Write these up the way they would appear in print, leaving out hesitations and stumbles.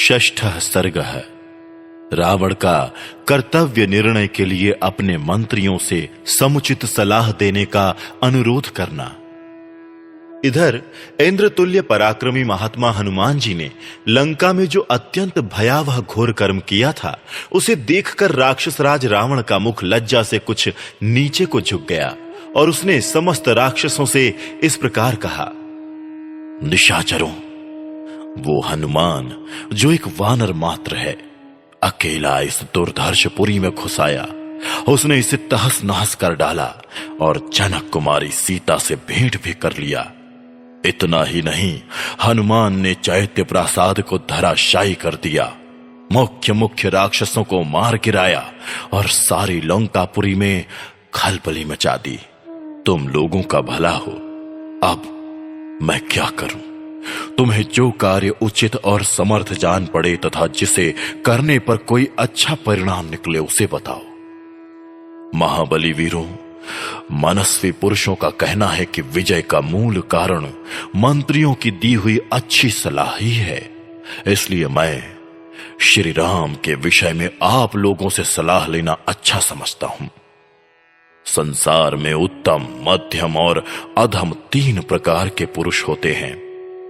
षष्ठः सर्गः। रावण का कर्तव्य निर्णय के लिए अपने मंत्रियों से समुचित सलाह देने का अनुरोध करना। इधर इंद्रतुल्य पराक्रमी महात्मा हनुमान जी ने लंका में जो अत्यंत भयावह घोर कर्म किया था, उसे देखकर राक्षसराज रावण का मुख लज्जा से कुछ नीचे को झुक गया और उसने समस्त राक्षसों से इस प्रकार कहा, निशाचरों, वो हनुमान जो एक वानर मात्र है, अकेला इस दुर्धर्षपुरी में घुस आया। उसने इसे तहस नहस कर डाला और जनक कुमारी सीता से भेंट भी कर लिया। इतना ही नहीं, हनुमान ने चैत्य प्रासाद को धराशायी कर दिया, मुख्य राक्षसों को मार गिराया और सारी लंकापुरी में खलबली मचा दी। तुम लोगों का भला हो, अब मैं क्या करूं? तुम्हें जो कार्य उचित और समर्थ जान पड़े तथा जिसे करने पर कोई अच्छा परिणाम निकले उसे बताओ। महाबली वीरों, मनस्वी पुरुषों का कहना है कि विजय का मूल कारण मंत्रियों की दी हुई अच्छी सलाह ही है। इसलिए मैं श्री राम के विषय में आप लोगों से सलाह लेना अच्छा समझता हूं। संसार में उत्तम, मध्यम और अधम 3 प्रकार के पुरुष होते हैं।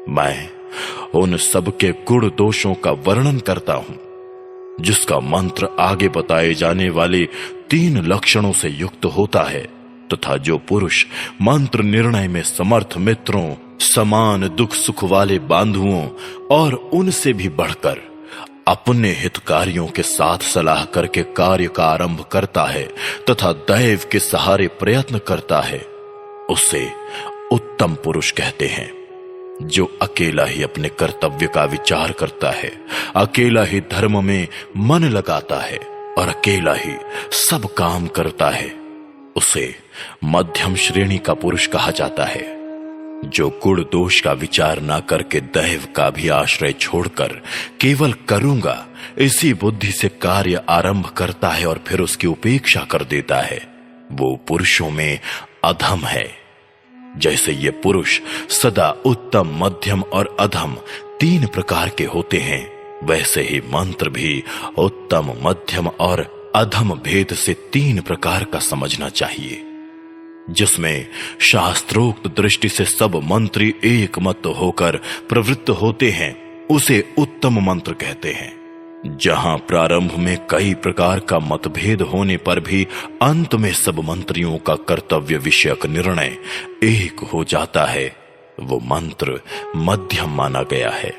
मैं उन सब के गुण दोषों का वर्णन करता हूं, जिसका मंत्र आगे बताए जाने वाले 3 लक्षणों से युक्त होता है तथा जो पुरुष मंत्र निर्णय में समर्थ मित्रों, समान दुख सुख वाले बांधुओं और उनसे भी बढ़कर अपने हितकारियों के साथ सलाह करके कार्य का आरंभ करता है तथा दैव के सहारे प्रयत्न करता है, उसे उत्तम पुरुष कहते हैं। जो अकेला ही अपने कर्तव्य का विचार करता है, अकेला ही धर्म में मन लगाता है और अकेला ही सब काम करता है, उसे मध्यम श्रेणी का पुरुष कहा जाता है। जो गुण दोष का विचार ना करके दैव का भी आश्रय छोड़कर केवल करूंगा इसी बुद्धि से कार्य आरंभ करता है और फिर उसकी उपेक्षा कर देता है, वो पुरुषों में अधम है। जैसे ये पुरुष सदा उत्तम, मध्यम और अधम 3 प्रकार के होते हैं, वैसे ही मंत्र भी उत्तम, मध्यम और अधम भेद से 3 प्रकार का समझना चाहिए। जिसमें शास्त्रोक्त दृष्टि से सब मंत्री एक मत होकर प्रवृत्त होते हैं, उसे उत्तम मंत्र कहते हैं। जहां प्रारंभ में कई प्रकार का मतभेद होने पर भी अंत में सब मंत्रियों का कर्तव्य विषयक निर्णय एक हो जाता है, वो मंत्र मध्यम माना गया है।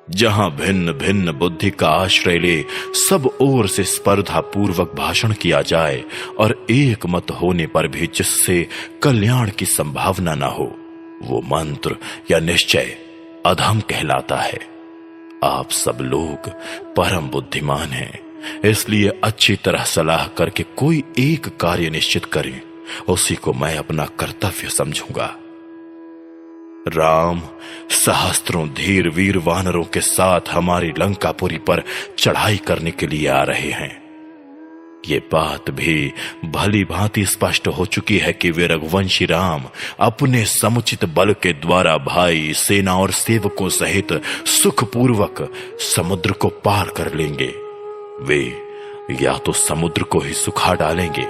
जहां भिन्न भिन्न बुद्धि का आश्रय ले सब ओर से स्पर्धा पूर्वक भाषण किया जाए और एक मत होने पर भी जिससे कल्याण की संभावना न हो, वो मंत्र या निश्चय अधम कहलाता है। आप सब लोग परम बुद्धिमान हैं, इसलिए अच्छी तरह सलाह करके कोई एक कार्य निश्चित करें, उसी को मैं अपना कर्तव्य समझूंगा। राम सहस्त्रों धीर वीर वानरों के साथ हमारी लंकापुरी पर चढ़ाई करने के लिए आ रहे हैं। ये बात भी भली भांति स्पष्ट हो चुकी है कि वे रघुवंशी राम अपने समुचित बल के द्वारा भाई, सेना और सेवकों सहित सुखपूर्वक समुद्र को पार कर लेंगे। वे या तो समुद्र को ही सुखा डालेंगे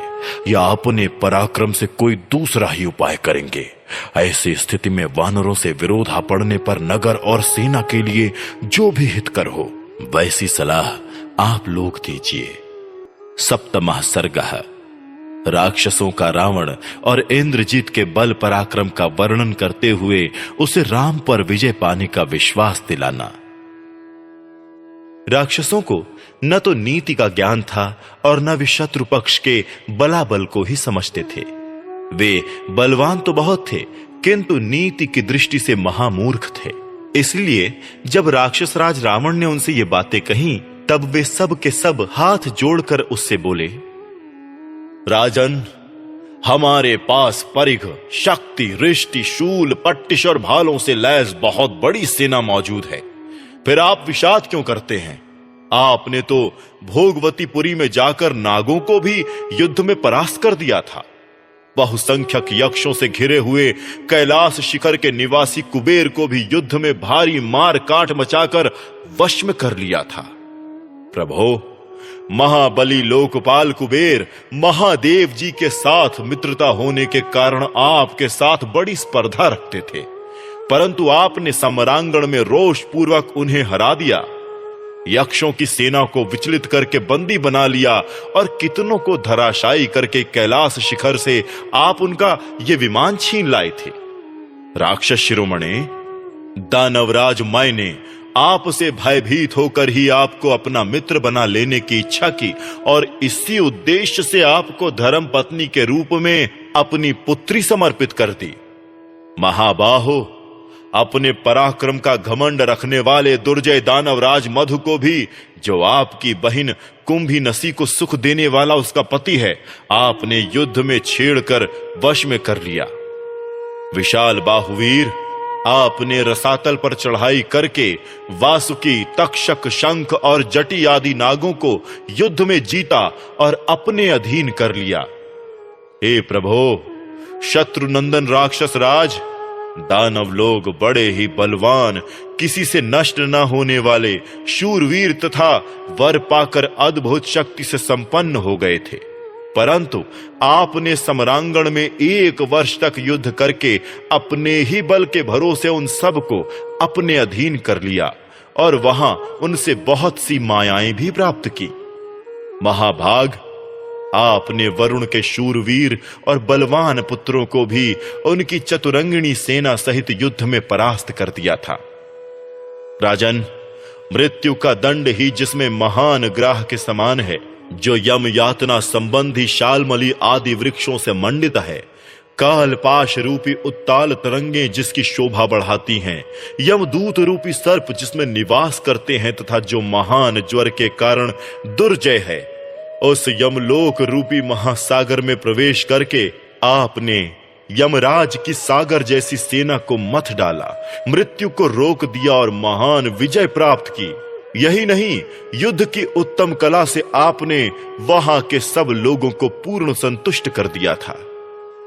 या अपने पराक्रम से कोई दूसरा ही उपाय करेंगे। ऐसी स्थिति में वानरों से विरोध आ पड़ने पर नगर और सेना के लिए जो भी हितकर हो, वैसी सलाह आप लोग दीजिए। सप्तमः सर्गः। राक्षसों का रावण और इंद्रजीत के बल पराक्रम का वर्णन करते हुए उसे राम पर विजय पाने का विश्वास दिलाना। राक्षसों को न तो नीति का ज्ञान था और न वे शत्रु पक्ष के बलाबल को ही समझते थे। वे बलवान तो बहुत थे, किंतु नीति की दृष्टि से महामूर्ख थे। इसलिए जब राक्षसराज रावण ने उनसे ये बातें कहीं, तब वे सब के सब हाथ जोड़कर उससे बोले, राजन, हमारे पास परिघ, शक्ति, रिष्टि, शूल, पट्टिश और भालों से लैस बहुत बड़ी सेना मौजूद है, फिर आप विषाद क्यों करते हैं? आपने तो भोगवतीपुरी में जाकर नागों को भी युद्ध में परास्त कर दिया था। बहुसंख्यक यक्षों से घिरे हुए कैलाश शिखर के निवासी कुबेर को भी युद्ध में भारी मार काट मचाकर वश में कर लिया था। प्रभो, महाबली लोकपाल कुबेर महादेव जी के साथ मित्रता होने के कारण आपके साथ बड़ी स्पर्धा रखते थे, परंतु आपने समरांगण में रोष पूर्वक उन्हें हरा दिया, यक्षों की सेना को विचलित करके बंदी बना लिया और कितनों को धराशायी करके कैलाश शिखर से आप उनका ये विमान छीन लाए थे। राक्षस शिरोमणे, दानवराज मय ने आपसे भयभीत होकर ही आपको अपना मित्र बना लेने की इच्छा की और इसी उद्देश्य से आपको धर्म पत्नी के रूप में अपनी पुत्री समर्पित कर दी। महाबाहो, अपने पराक्रम का घमंड रखने वाले दुर्जय दानवराज मधु को भी, जो आपकी बहन कुंभी नसी को सुख देने वाला उसका पति है, आपने युद्ध में छेड़कर वश में कर लिया। विशाल बाहुवीर, आपने रसातल पर चढ़ाई करके वासुकी, तक्षक, शंख और जटी आदि नागों को युद्ध में जीता और अपने अधीन कर लिया। हे प्रभो, शत्रुनंदन राक्षस राज, दानव लोग बड़े ही बलवान, किसी से नष्ट न होने वाले शूरवीर तथा वर पाकर अद्भुत शक्ति से संपन्न हो गए थे, परंतु आपने समरांगण में 1 वर्ष तक युद्ध करके अपने ही बल के भरोसे उन सब को अपने अधीन कर लिया और वहां उनसे बहुत सी मायाएं भी प्राप्त की। महाभाग, आपने वरुण के शूरवीर और बलवान पुत्रों को भी उनकी चतुरंगिणी सेना सहित युद्ध में परास्त कर दिया था। राजन, मृत्यु का दंड ही जिसमें महान ग्राह के समान है, जो यम यातना संबंधी शालमली आदि वृक्षों से मंडित है, कालपाश रूपी उत्ताल तरंगे जिसकी शोभा बढ़ाती हैं, यमदूत रूपी सर्प जिसमें निवास करते हैं तथा जो महान ज्वर के कारण दुर्जय है, उस यमलोक रूपी महासागर में प्रवेश करके आपने यमराज की सागर जैसी सेना को मथ डाला, मृत्यु को रोक दिया और महान विजय प्राप्त की। यही नहीं, युद्ध की उत्तम कला से आपने वहां के सब लोगों को पूर्ण संतुष्ट कर दिया था।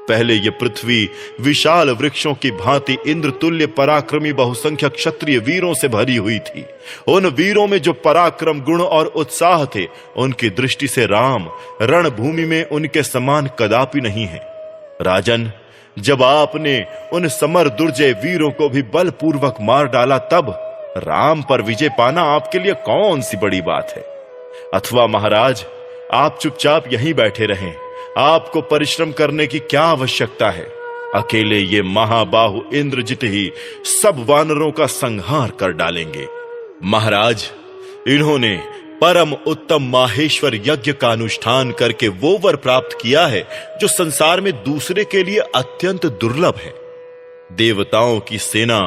पहले ये पृथ्वी विशाल वृक्षों की भांति इंद्र तुल्य पराक्रमी बहुसंख्यक क्षत्रिय वीरों से भरी हुई थी। उन वीरों में जो पराक्रम, गुण और उत्साह थे, उनकी दृष्टि से राम रणभूमि में उनके समान कदापि नहीं है। राजन, जब आपने उन समर दुर्जय वीरों को भी बलपूर्वक मार डाला, तब राम पर विजय पाना आपके लिए कौन सी बड़ी बात है। अथवा महाराज, आप चुपचाप यहीं बैठे रहें, आपको परिश्रम करने की क्या आवश्यकता है। अकेले ये महाबाहु इंद्रजित ही सब वानरों का संहार कर डालेंगे। महाराज, इन्होंने परम उत्तम माहेश्वर यज्ञ का अनुष्ठान करके वो वर प्राप्त किया है जो संसार में दूसरे के लिए अत्यंत दुर्लभ है। देवताओं की सेना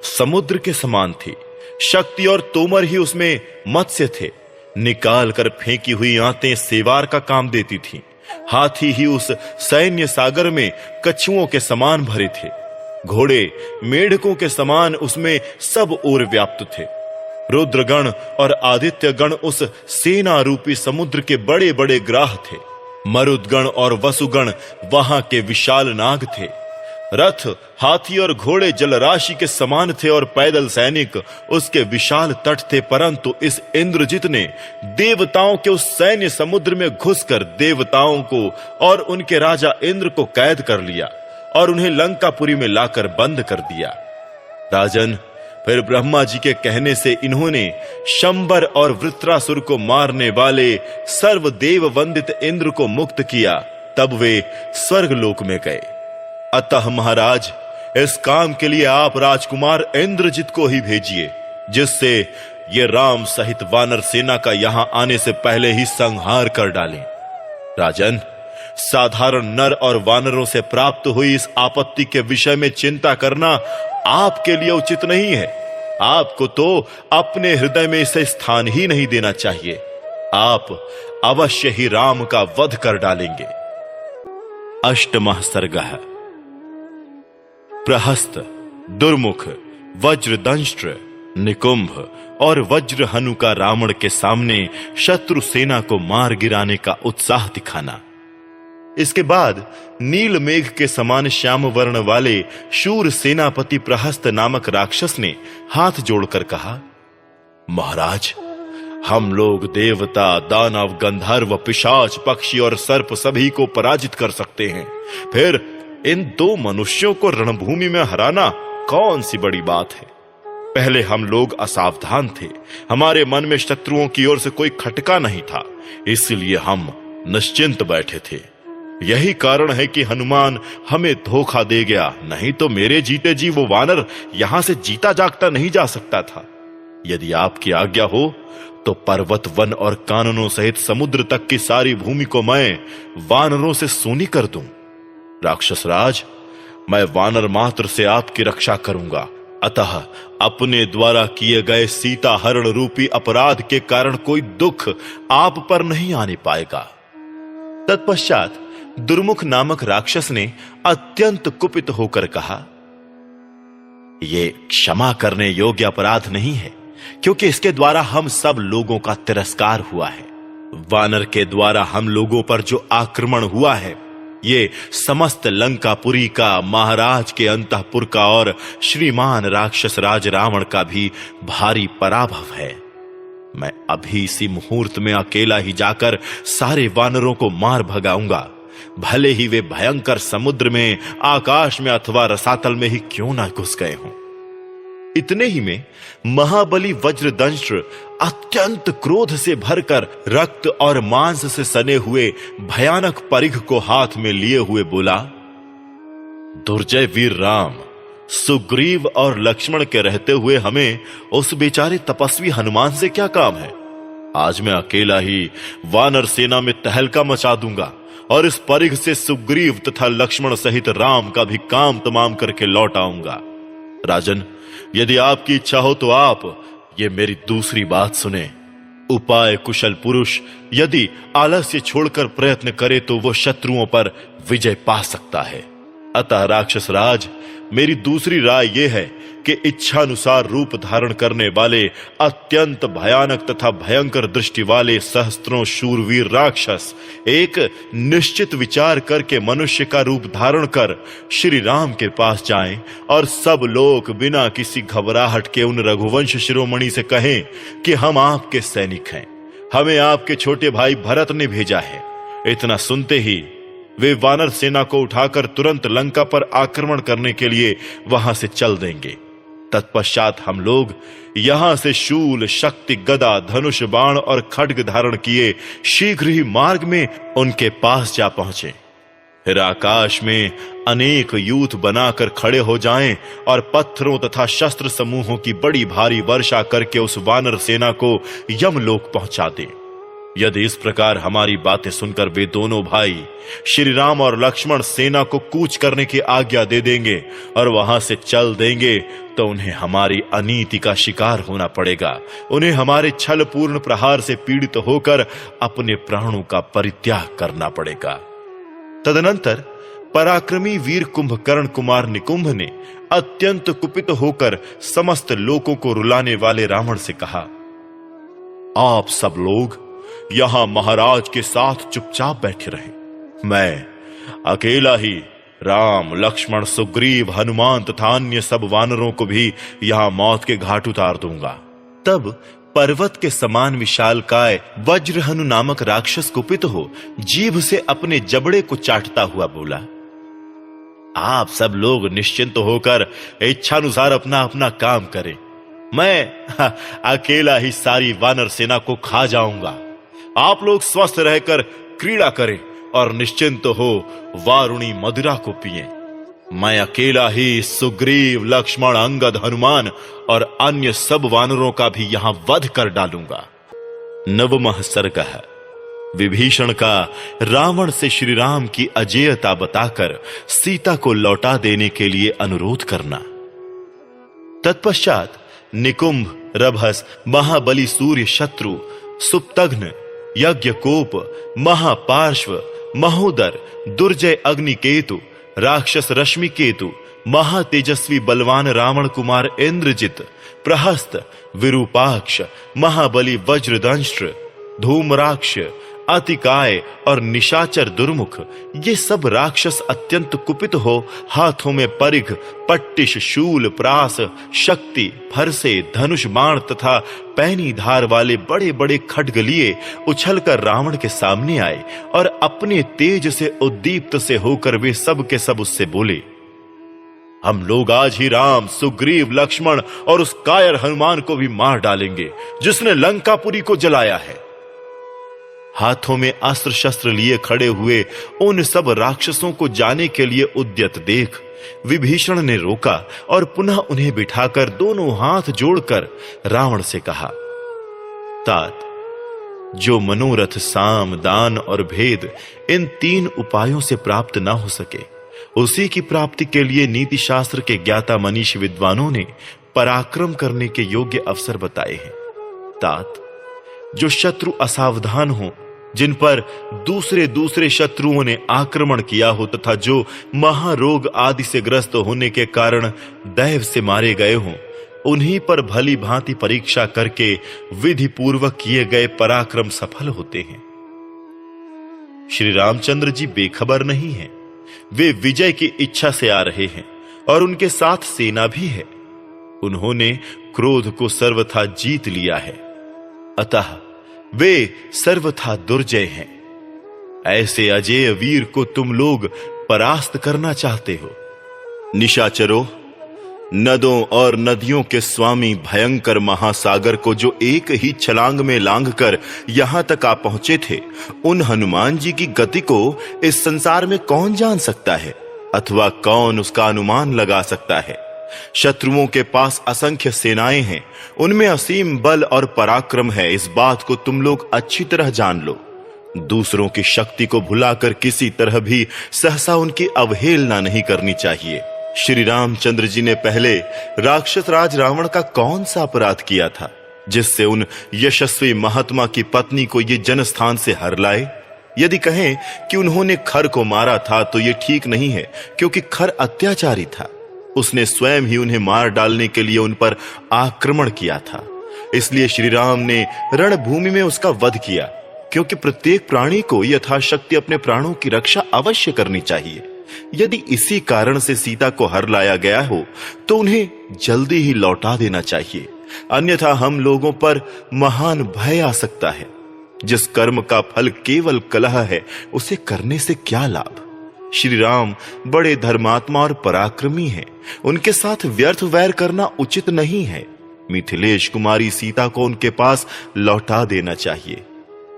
समुद्र के समान थी, शक्ति और तोमर ही उसमें मत्स्य थे। निकाल कर फेंकी हुई आंतें सेवार का काम देती थीं। हाथी ही उस सैन्य सागर में कछुओं के समान भरे थे। घोड़े मेढकों के समान उसमें सब ओर व्याप्त थे। रुद्रगण और आदित्य गण उस सेना रूपी समुद्र के बड़े बड़े ग्राह थे। मरुदगण और वसुगण वहां के विशाल नाग थे। रथ, हाथी और घोड़े जलराशि के समान थे और पैदल सैनिक उसके विशाल तट थे। परंतु इस इंद्रजित ने देवताओं के उस सैन्य समुद्र में घुसकर देवताओं को और उनके राजा इंद्र को कैद कर लिया और उन्हें लंकापुरी में लाकर बंद कर दिया। राजन, फिर ब्रह्मा जी के कहने से इन्होंने शंबर और वृत्रासुर को मारने वाले सर्वदेव वंदित इंद्र को मुक्त किया। तब वे स्वर्गलोक में गए। अतः महाराज, इस काम के लिए आप राजकुमार इंद्रजित को ही भेजिए, जिससे ये राम सहित वानर सेना का यहां आने से पहले ही संहार कर डालें। राजन, साधारण नर और वानरों से प्राप्त हुई इस आपत्ति के विषय में चिंता करना आपके लिए उचित नहीं है। आपको तो अपने हृदय में इसे स्थान ही नहीं देना चाहिए। आप अवश्य ही राम का वध कर डालेंगे। अष्टमः सर्गः। प्रहस्त, दुर्मुख, वज्रदंष्ट्र, निकुंभ और वज्रहनु का रावण के सामने शत्रु सेना को मार गिराने का उत्साह दिखाना। इसके बाद नील मेघ के समान श्याम वर्ण वाले शूर सेनापति प्रहस्त नामक राक्षस ने हाथ जोड़कर कहा, महाराज, हम लोग देवता, दानव, गंधर्व, पिशाच, पक्षी और सर्प सभी को पराजित कर सकते हैं। फिर इन 2 मनुष्यों को रणभूमि में हराना कौन सी बड़ी बात है। पहले हम लोग असावधान थे, हमारे मन में शत्रुओं की ओर से कोई खटका नहीं था, इसलिए हम निश्चिंत बैठे थे। यही कारण है कि हनुमान हमें धोखा दे गया, नहीं तो मेरे जीते जी वो वानर यहां से जीता जागता नहीं जा सकता था। यदि आपकी आज्ञा हो तो पर्वत, वन और काननों सहित समुद्र तक की सारी भूमि को मैं वानरों से सूनी कर दूं। राक्षस राज, मैं वानर मात्र से आपकी रक्षा करूंगा, अतः अपने द्वारा किए गए सीता हरण रूपी अपराध के कारण कोई दुख आप पर नहीं आने पाएगा। तत्पश्चात दुर्मुख नामक राक्षस ने अत्यंत कुपित होकर कहा, ये क्षमा करने योग्य अपराध नहीं है, क्योंकि इसके द्वारा हम सब लोगों का तिरस्कार हुआ है। वानर के द्वारा हम लोगों पर जो आक्रमण हुआ है, ये समस्त लंकापुरी का, महाराज के अंतःपुर का और श्रीमान राक्षस राज रावण का भी भारी पराभव है। मैं अभी इसी मुहूर्त में अकेला ही जाकर सारे वानरों को मार भगाऊंगा, भले ही वे भयंकर समुद्र में, आकाश में अथवा रसातल में ही क्यों ना घुस गए हों। इतने ही में महाबली वज्रदंष्ट्र अत्यंत क्रोध से भरकर रक्त और मांस से सने हुए भयानक परिघ को हाथ में लिए हुए बोला, दुर्जय वीर राम, सुग्रीव और लक्ष्मण के रहते हुए हमें उस बेचारे तपस्वी हनुमान से क्या काम है। आज मैं अकेला ही वानर सेना में तहलका मचा दूंगा और इस परिघ से सुग्रीव तथा लक्ष्मण सहित राम का भी काम तमाम करके लौट आऊंगा। राजन, यदि आपकी इच्छा हो तो आप ये मेरी दूसरी बात सुने। उपाय कुशल पुरुष यदि आलस्य छोड़कर प्रयत्न करे तो वो शत्रुओं पर विजय पा सकता है। अतः राक्षस राज, मेरी दूसरी राय यह है कि इच्छानुसार रूप धारण करने वाले अत्यंत भयानक तथा भयंकर दृष्टि वाले सहस्त्रों शूरवीर राक्षस एक निश्चित विचार करके मनुष्य का रूप धारण कर श्री राम के पास जाएं और सब लोग बिना किसी घबराहट के उन रघुवंश शिरोमणि से कहें कि हम आपके सैनिक हैं, हमें आपके छोटे भाई भरत ने भेजा है। इतना सुनते ही वे वानर सेना को उठाकर तुरंत लंका पर आक्रमण करने के लिए वहां से चल देंगे। तत्पश्चात हम लोग यहां से शूल, शक्ति, गदा, धनुष, बाण और खड्ग धारण किए शीघ्र ही मार्ग में उनके पास जा पहुंचे। फिर आकाश में अनेक यूथ बनाकर खड़े हो जाएं और पत्थरों तथा शस्त्र समूहों की बड़ी भारी वर्षा करके उस वानर सेना को यमलोक पहुंचा दें। यदि इस प्रकार हमारी बातें सुनकर वे दोनों भाई श्री राम और लक्ष्मण सेना को कूच करने की आज्ञा दे देंगे और वहां से चल देंगे तो उन्हें हमारी अनीति का शिकार होना पड़ेगा। उन्हें हमारे छल पूर्ण प्रहार से पीड़ित होकर अपने प्राणों का परित्याग करना पड़ेगा। तदनंतर पराक्रमी वीर कुंभकर्ण कुमार निकुंभ ने अत्यंत कुपित होकर समस्त लोगों को रुलाने वाले रावण से कहा, आप सब लोग यहां महाराज के साथ चुपचाप बैठे रहें। मैं अकेला ही राम, लक्ष्मण, सुग्रीव, हनुमान तथा अन्य सब वानरों को भी यहां मौत के घाट उतार दूंगा। तब पर्वत के समान विशालकाय वज्रहनु नामक राक्षस कुपित हो जीभ से अपने जबड़े को चाटता हुआ बोला, आप सब लोग निश्चिंत होकर इच्छानुसार अपना अपना काम करें। मैं अकेला ही सारी वानर सेना को खा जाऊंगा। आप लोग स्वस्थ रहकर क्रीड़ा करें और निश्चिंत हो वारुणी मदिरा को पिएं। मैं अकेला ही सुग्रीव, लक्ष्मण, अंगद, हनुमान और अन्य सब वानरों का भी यहां वध कर डालूंगा। नवमः सर्गः विभीषण का रावण से श्री राम की अजेयता बताकर सीता को लौटा देने के लिए अनुरोध करना। तत्पश्चात निकुंभ, रभस, महाबली सूर्य शत्रु, सुप्तघ्न, यज्ञकोप, महापार्श्व, महोदर, दुर्जय अग्निकेतु, राक्षस रश्मि केतु, महातेजस्वी बलवान रावण कुमार इंद्रजित, प्रहस्त, विरूपाक्ष, महाबली वज्रदंष्ट्र, धूम्राक्ष, अतिकाय और निशाचर दुर्मुख, ये सब राक्षस अत्यंत कुपित हो हाथों में परिघ, पट्टिश, शूल, प्रास, शक्ति, फरसे, धनुष बाण तथा पैनी धार वाले बड़े बड़े खड्ग लिए उछलकर रावण के सामने आए और अपने तेज से उद्दीप्त से होकर वे सब के सब उससे बोले, हम लोग आज ही राम, सुग्रीव, लक्ष्मण और उस कायर हनुमान को भी मार डालेंगे जिसने लंकापुरी को जलाया है। हाथों में अस्त्र शस्त्र लिए खड़े हुए उन सब राक्षसों को जाने के लिए उद्यत देख विभीषण ने रोका और पुनः उन्हें बिठाकर दोनों हाथ जोड़कर रावण से कहा, तात, जो मनोरथ साम, दान और भेद इन 3 उपायों से प्राप्त ना हो सके, उसी की प्राप्ति के लिए नीति शास्त्र के ज्ञाता मनीष विद्वानों ने पराक्रम करने के योग्य अवसर बताए हैं। तात, जो शत्रु असावधान हो, जिन पर दूसरे शत्रुओं ने आक्रमण किया हो तथा जो महारोग आदि से ग्रस्त होने के कारण दैव से मारे गए हों, उन्हीं पर भली भांति परीक्षा करके विधि पूर्वक किए गए पराक्रम सफल होते हैं। श्री रामचंद्र जी बेखबर नहीं हैं। वे विजय की इच्छा से आ रहे हैं और उनके साथ सेना भी है। उन्होंने क्रोध को सर्वथा जीत लिया है, अतः वे सर्वथा दुर्जय हैं। ऐसे अजेय वीर को तुम लोग परास्त करना चाहते हो। निशाचरों, नदों और नदियों के स्वामी भयंकर महासागर को जो एक ही छलांग में लांघकर यहां तक आ पहुंचे थे, उन हनुमान जी की गति को इस संसार में कौन जान सकता है अथवा कौन उसका अनुमान लगा सकता है। शत्रुओं के पास असंख्य सेनाएं हैं, उनमें असीम बल और पराक्रम है, इस बात को तुम लोग अच्छी तरह जान लो। दूसरों की शक्ति को भुलाकर किसी तरह भी सहसा उनकी अवहेलना नहीं करनी चाहिए। श्री रामचंद्र जी ने पहले राक्षस राज रावण का कौन सा अपराध किया था जिससे उन यशस्वी महात्मा की पत्नी को ये जनस्थान से हर लाए? यदि कहें कि उन्होंने खर को मारा था तो ये ठीक नहीं है, क्योंकि खर अत्याचारी था। उसने स्वयं ही उन्हें मार डालने के लिए उन पर आक्रमण किया था। इसलिए श्री राम ने रणभूमि में उसका वध किया, क्योंकि प्रत्येक प्राणी को यथाशक्ति अपने प्राणों की रक्षा अवश्य करनी चाहिए। यदि इसी कारण से सीता को हर लाया गया हो तो उन्हें जल्दी ही लौटा देना चाहिए, अन्यथा हम लोगों पर महान भय आ सकता है। जिस कर्म का फल केवल कलह है, उसे करने से क्या लाभ? श्री राम बड़े धर्मात्मा और पराक्रमी हैं, उनके साथ व्यर्थ वैर करना उचित नहीं है। मिथिलेश कुमारी सीता को उनके पास लौटा देना चाहिए।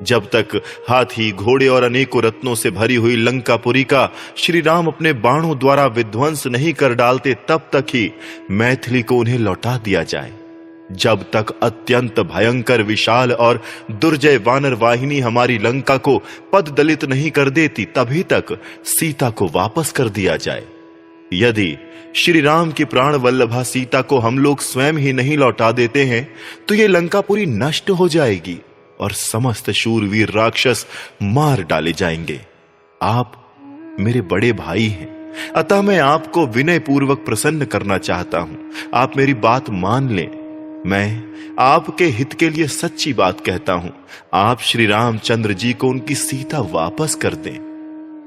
जब तक हाथी, घोड़े और अनेकों रत्नों से भरी हुई लंकापुरी का श्री राम अपने बाणों द्वारा विध्वंस नहीं कर डालते, तब तक ही मैथिली को उन्हें लौटा दिया जाए। जब तक अत्यंत भयंकर, विशाल और दुर्जय वानर वाहिनी हमारी लंका को पददलित नहीं कर देती, तभी तक सीता को वापस कर दिया जाए। यदि श्री राम की प्राण वल्लभा सीता को हम लोग स्वयं ही नहीं लौटा देते हैं तो ये लंकापुरी नष्ट हो जाएगी और समस्त शूरवीर राक्षस मार डाले जाएंगे। आप मेरे बड़े भाई हैं, अतः मैं आपको विनय पूर्वक प्रसन्न करना चाहता हूं। आप मेरी बात मान लें। मैं आपके हित के लिए सच्ची बात कहता हूं। आप श्री रामचंद्र जी को उनकी सीता वापस कर दें।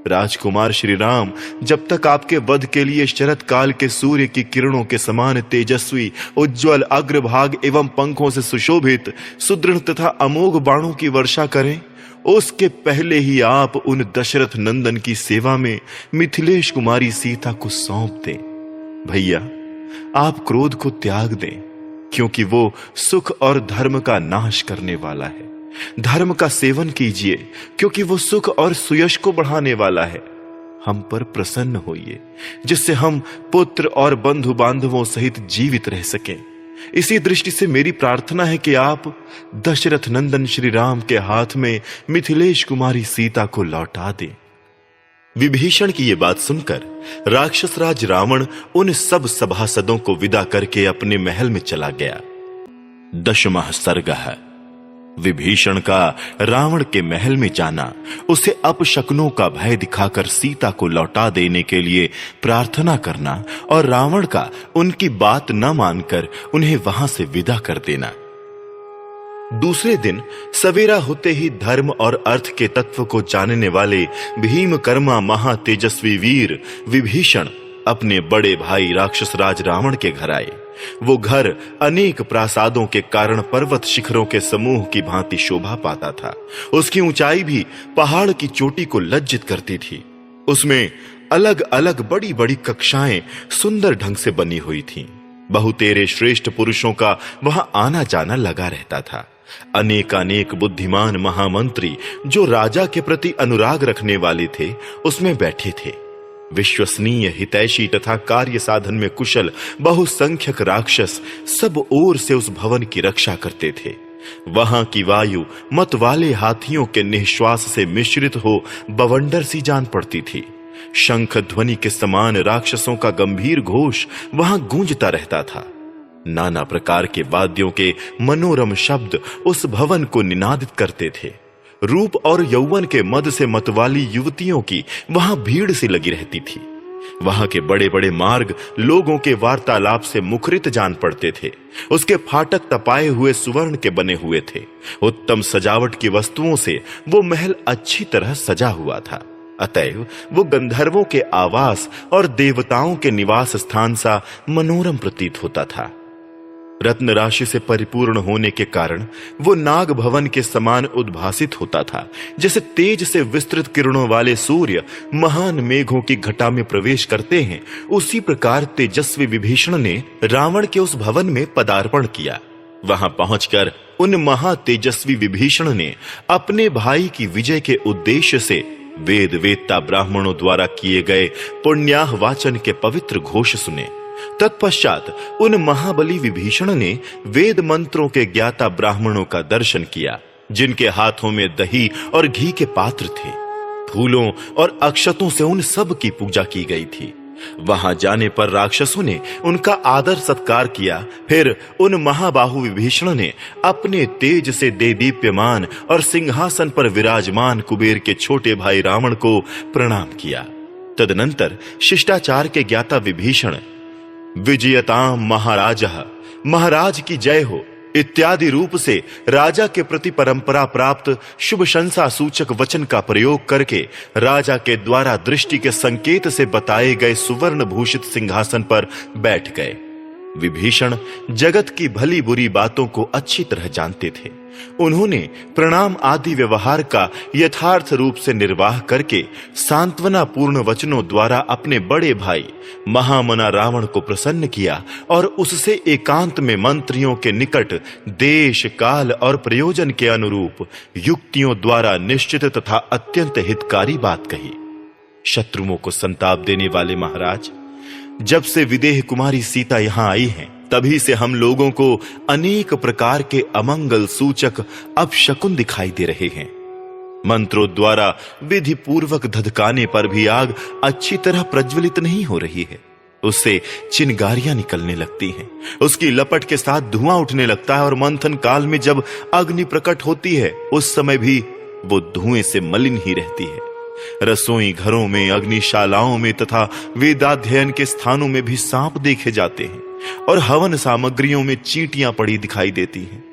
राजकुमार श्री राम जब तक आपके वध के लिए शरत काल के सूर्य की किरणों के समान तेजस्वी, उज्ज्वल, अग्रभाग एवं पंखों से सुशोभित, सुदृढ़ तथा अमोघ बाणों की वर्षा करें, उसके पहले ही आप उन दशरथ नंदन की सेवा में मिथिलेश कुमारी सीता को सौंप दें। भैया, आप क्रोध को त्याग दें, क्योंकि वो सुख और धर्म का नाश करने वाला है। धर्म का सेवन कीजिए, क्योंकि वो सुख और सुयश को बढ़ाने वाला है। हम पर प्रसन्न होइए, जिससे हम पुत्र और बंधु बांधवों सहित जीवित रह सकें। इसी दृष्टि से मेरी प्रार्थना है कि आप दशरथ नंदन श्री राम के हाथ में मिथिलेश कुमारी सीता को लौटा दें। विभीषण की ये बात सुनकर राक्षस राज रावण उन सब सभासदों को विदा करके अपने महल में चला गया। 10वां सर्ग है विभीषण का रावण के महल में जाना। उसे अपशकुनों का भय दिखाकर सीता को लौटा देने के लिए प्रार्थना करना और रावण का उनकी बात न मानकर उन्हें वहां से विदा कर देना। दूसरे दिन सवेरा होते ही धर्म और अर्थ के तत्व को जानने वाले भीमकर्मा महातेजस्वी वीर विभीषण अपने बड़े भाई राक्षस राज रावण के घर आए। वो घर अनेक प्रासादों के कारण पर्वत शिखरों के समूह की भांति शोभा पाता था। उसकी ऊंचाई भी पहाड़ की चोटी को लज्जित करती थी। उसमें अलग अलग बड़ी बड़ी कक्षाएं सुंदर ढंग से बनी हुई थीं। बहुतेरे श्रेष्ठ पुरुषों का वहां आना जाना लगा रहता था। अनेकानेक बुद्धिमान महामंत्री जो राजा के प्रति अनुराग रखने वाले थे उसमें बैठे थे। विश्वसनीय, हितैषी तथा कार्य साधन में कुशल बहुसंख्यक राक्षस सब ओर से उस भवन की रक्षा करते थे। वहां की वायु मत वाले हाथियों के निश्वास से मिश्रित हो बवंडर सी जान पड़ती थी। शंख ध्वनि के समान राक्षसों का गंभीर घोष वहां गूंजता रहता था। नाना प्रकार के वाद्यों के मनोरम शब्द उस भवन को निनादित करते थे। रूप और यौवन के मद से मतवाली युवतियों की वहां भीड़ सी लगी रहती थी। वहां के बड़े बड़े मार्ग लोगों के वार्तालाप से मुखरित जान पड़ते थे। उसके फाटक तपाए हुए सुवर्ण के बने हुए थे। उत्तम सजावट की वस्तुओं से वो महल अच्छी तरह सजा हुआ था। अतएव वो गंधर्वों के आवास और देवताओं के निवास स्थान सा मनोरम प्रतीत होता था। रत्न राशि से परिपूर्ण होने के कारण वो नाग भवन के समान उद्भासित होता था। जैसे तेज से विस्तृत किरणों वाले सूर्य महान मेघों की घटा में प्रवेश करते हैं, उसी प्रकार तेजस्वी विभीषण ने रावण के उस भवन में पदार्पण किया। वहां पहुंचकर उन महातेजस्वी विभीषण ने अपने भाई की विजय के उद्देश्य से वेद वेत्ता ब्राह्मणों द्वारा किए गए पुण्याह वाचन के पवित्र घोष सुने। तत्पश्चात उन महाबली विभीषण ने वेद मंत्रों के ज्ञाता ब्राह्मणों का दर्शन किया, जिनके हाथों में दही और घी के पात्र थे। फूलों और अक्षतों से उन सब की पूजा की गई थी। वहां जाने पर राक्षसों ने उनका आदर सत्कार किया। फिर उन महाबाहु विभीषण ने अपने तेज से देदीप्यमान और सिंहासन पर विराजमान कुबेर के छोटे भाई रावण को प्रणाम किया। तदनंतर शिष्टाचार के ज्ञाता विभीषण विजयताम महाराजः, महाराज की जय हो इत्यादि रूप से राजा के प्रति परंपरा प्राप्त शुभ शंसा सूचक वचन का प्रयोग करके राजा के द्वारा दृष्टि के संकेत से बताए गए सुवर्ण भूषित सिंहासन पर बैठ गए। विभीषण जगत की भली बुरी बातों को अच्छी तरह जानते थे। उन्होंने प्रणाम आदि व्यवहार का यथार्थ रूप से निर्वाह करके सांत्वना पूर्ण वचनों द्वारा अपने बड़े भाई महामना रावण को प्रसन्न किया और उससे एकांत में मंत्रियों के निकट देश, काल और प्रयोजन के अनुरूप युक्तियों द्वारा निश्चित तथा अत्यंत हितकारी बात कही। शत्रुओं को संताप देने वाले महाराज, जब से विदेह कुमारी सीता यहां आई हैं, तभी से हम लोगों को अनेक प्रकार के अमंगल सूचक अपशकुन दिखाई दे रहे हैं। मंत्रों द्वारा विधि पूर्वक धधकाने पर भी आग अच्छी तरह प्रज्वलित नहीं हो रही है। उससे चिंगारियां निकलने लगती हैं, उसकी लपट के साथ धुआं उठने लगता है और मंथन काल में जब अग्नि प्रकट होती है उस समय भी वो धुएं से मलिन ही रहती है। रसोई घरों में, अग्निशालाओं में तथा वेदाध्ययन के स्थानों में भी सांप देखे जाते हैं और हवन सामग्रियों में चींटियां पड़ी दिखाई देती हैं।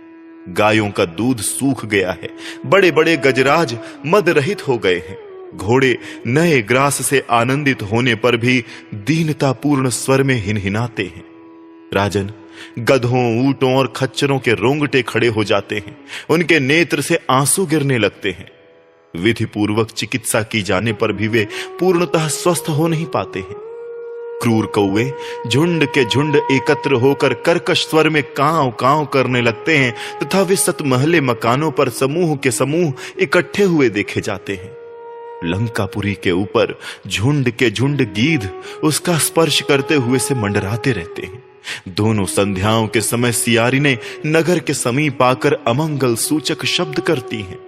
गायों का दूध सूख गया है, बड़े बड़े गजराज मद रहित हो गए हैं। घोड़े नए ग्रास से आनंदित होने पर भी दीनतापूर्ण स्वर में हिनहिनाते हैं। राजन, गधों, ऊंटों और खच्चरों के रोंगटे खड़े हो जाते हैं, उनके नेत्र से आंसू गिरने लगते हैं। विधि पूर्वक चिकित्सा की जाने पर भी वे पूर्णतः स्वस्थ हो नहीं पाते हैं। क्रूर कौवे झुंड के झुंड एकत्र होकर कर्कश स्वर में कांव कांव करने लगते हैं तथा वे सतमहले मकानों पर समूह के समूह इकट्ठे हुए देखे जाते हैं। लंकापुरी के ऊपर झुंड के झुंड गीध उसका स्पर्श करते हुए से मंडराते रहते हैं। दोनों संध्याओं के समय सियारिनें नगर के समीप आकर अमंगल सूचक शब्द करती हैं।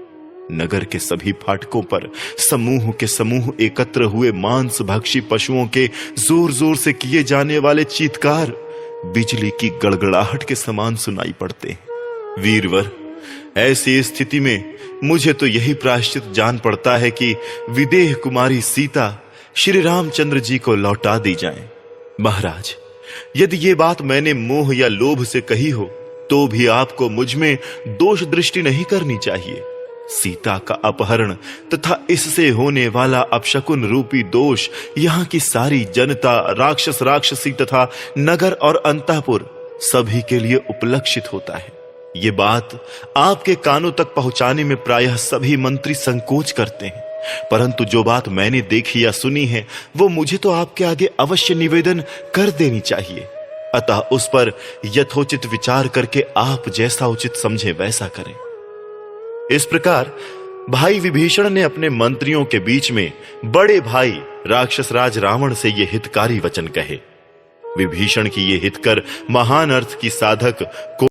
नगर के सभी फाटकों पर समूह के समूह एकत्र हुए मांस भक्षी पशुओं के जोर जोर से किए जाने वाले चीत्कार बिजली की गड़गड़ाहट के समान सुनाई पड़ते हैं। वीरवर, ऐसी स्थिति में मुझे तो यही प्रायश्चित जान पड़ता है कि विदेह कुमारी सीता श्री रामचंद्र जी को लौटा दी जाए। महाराज, यदि ये बात मैंने मोह या लोभ से कही हो तो भी आपको मुझ में दोष दृष्टि नहीं करनी चाहिए। सीता का अपहरण तथा इससे होने वाला अपशकुन रूपी दोष यहाँ की सारी जनता, राक्षस राक्षसी तथा नगर और अंतःपुर सभी के लिए उपलक्षित होता है। ये बात आपके कानों तक पहुंचाने में प्रायः सभी मंत्री संकोच करते हैं, परंतु जो बात मैंने देखी या सुनी है वो मुझे तो आपके आगे अवश्य निवेदन कर देनी चाहिए। अतः उस पर यथोचित विचार करके आप जैसा उचित समझे वैसा करें। इस प्रकार भाई विभीषण ने अपने मंत्रियों के बीच में बड़े भाई राक्षस राज रावण से ये हितकारी वचन कहे। विभीषण की ये हितकर महान अर्थ की साधक को